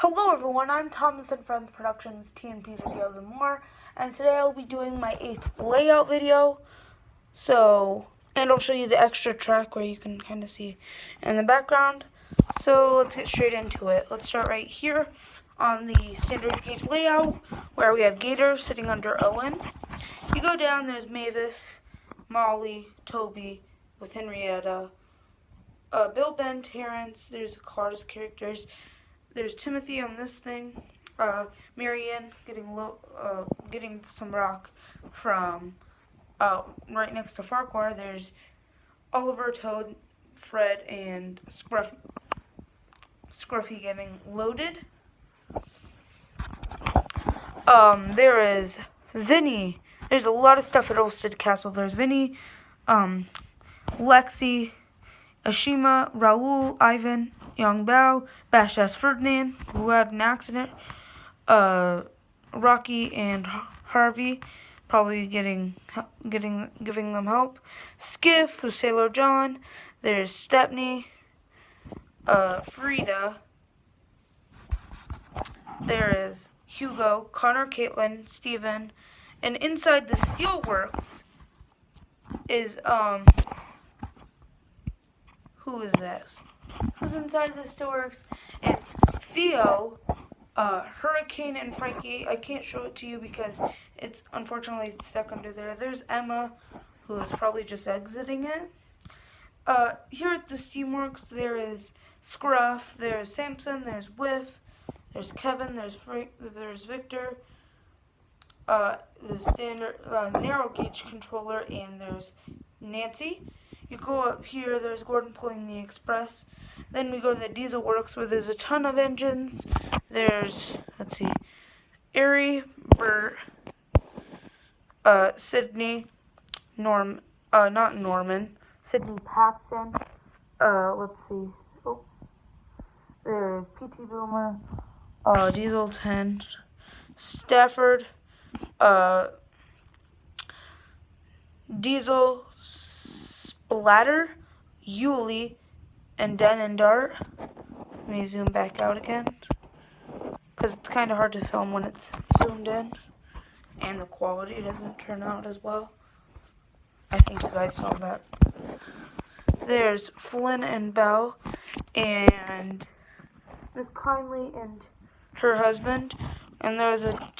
Hello everyone, I'm Thomas and Friends Productions, TNP Videos and more, and today I'll be doing my 8th layout video. And I'll show you the extra track where you can kind of see in the background. So let's get straight into it. Let's start right here on the standard gauge layout where we have Gator sitting under Owen. You go down, there's Mavis, Molly, Toby with Henrietta, Bill, Ben, Terrence, there's the Cars characters. There's Timothy on this thing. Marianne getting some rock from right next to Farquhar. There's Oliver, Toad, Fred, and Scruffy getting loaded. There is Vinny. There's a lot of stuff at Olstead Castle. There's Vinny, Lexi, Ashima, Raoul, Ivan, Young Bao, Bash Ass Ferdinand, who had an accident, Rocky and Harvey, probably giving them help. Skiff, who's Sailor John. There's Stepney, Frida. There is Hugo, Connor, Caitlin, Steven, and inside the Steelworks is who is this? Who's inside the Steelworks? It's Theo, Hurricane, and Frankie. I can't show it to you because it's unfortunately stuck under there. There's Emma, who is probably just exiting it. Here at the Steamworks, there is Scruff, there's Samson, there's Whiff, there's Kevin, there's Victor, the standard narrow gauge controller, and there's Nancy. You go up here, there's Gordon pulling the Express. Then we go to the Diesel Works where there's a ton of engines. There's, let's see, Ari, Bert, Sydney, not Norman, Sydney Paxton, let's see, there's PT Boomer, Diesel 10, Stafford, Diesel, Splatter, Yuli, and Den and Dart. Let me zoom back out again, because it's kind of hard to film when it's zoomed in, and the quality doesn't turn out as well. I think you guys saw that. There's Flynn and Belle, and Miss Kindly and her husband, and there's a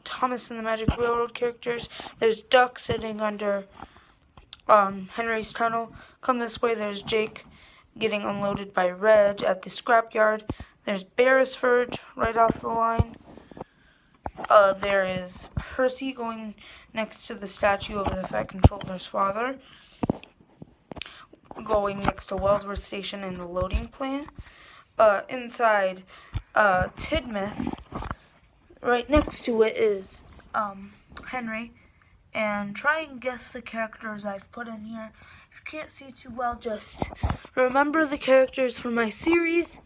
Thomas and the Magic Railroad characters. There's Duck sitting under Henry's tunnel. Come this way, there's Jake getting unloaded by Reg at the scrapyard. There's Beresford right off the line. There is Percy going next to the statue of the Fat Controller's father. Going next to Wellsworth Station in the loading plant. Inside Tidmouth, right next to it is Henry. And try and guess the characters I've put in here. If you can't see too well, just remember the characters from my series,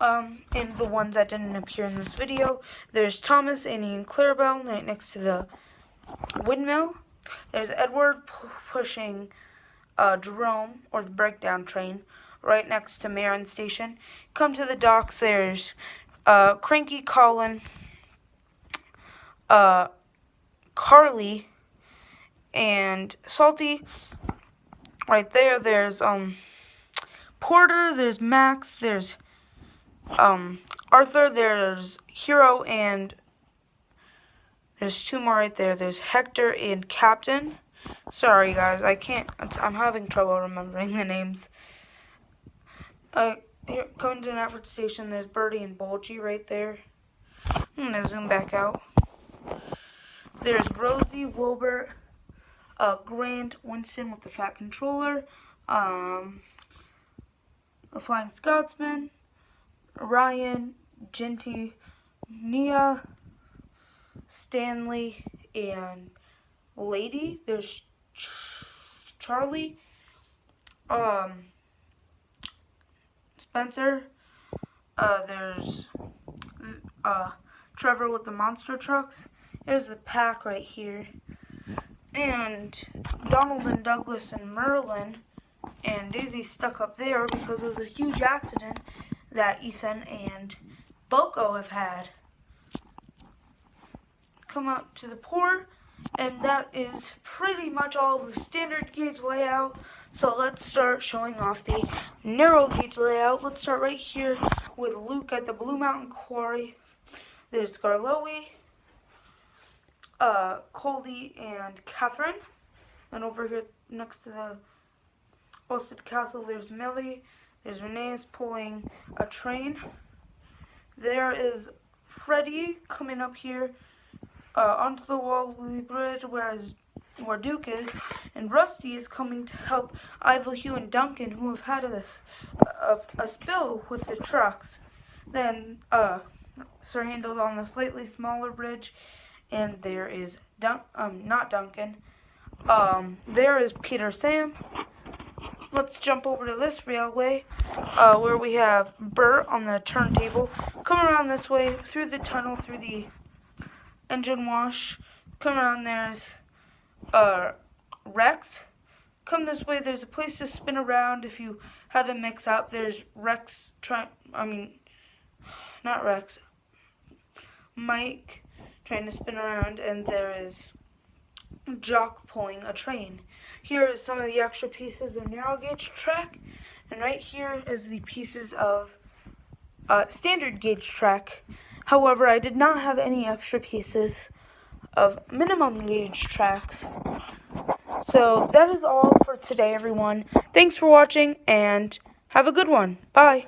and the ones that didn't appear in this video. There's Thomas, Annie, and Clarabelle right next to the windmill. There's Edward pushing Jerome, or the breakdown train, right next to Marin Station. Come to the docks, there's Cranky, Colin, Carly, and Salty. Right there, there's Porter, there's Max, there's Arthur, there's Hero, and there's two more right there. There's Hector and Captain. Sorry guys, I'm having trouble remembering the names. Here, coming to Natford Station, there's Birdie and Bulgy right there. I'm gonna zoom back out. There's Rosie, Wilbert, Grant, Winston with the Fat Controller, the Flying Scotsman, Ryan, Genty, Nia, Stanley, and Lady. There's Charlie, Spencer, there's Trevor with the monster trucks. There's the pack right here. And Donald and Douglas and Merlin and Daisy stuck up there because of the huge accident that Ethan and Boco have had. Come out to the port, and that is pretty much all of the standard gauge layout. So let's start showing off the narrow gauge layout. Let's start right here with Luke at the Blue Mountain Quarry. There's Garlowe, Coldy, and Catherine. And over here next to the Ulstead Castle, there's Millie. There's Renee's pulling a train. There is Freddy coming up here onto the Wally Bridge, where Duke is, and Rusty is coming to help Ivo, Hugh, and Duncan, who have had a spill with the trucks. Then Sir Handel's on the slightly smaller bridge, and there is not Duncan. There is Peter Sam. Let's jump over to this railway, where we have Bert on the turntable. Come around this way, through the tunnel, through the engine wash. Come around, there's Rex. Come this way, there's a place to spin around if you had a mix up. There's Mike trying to spin around, and there is Jock pulling a train. Here is some of the extra pieces of narrow gauge track, and right here is the pieces of standard gauge track. However, I did not have any extra pieces of minimum gauge tracks. So that is all for today, everyone. Thanks for watching, and have a good one. Bye.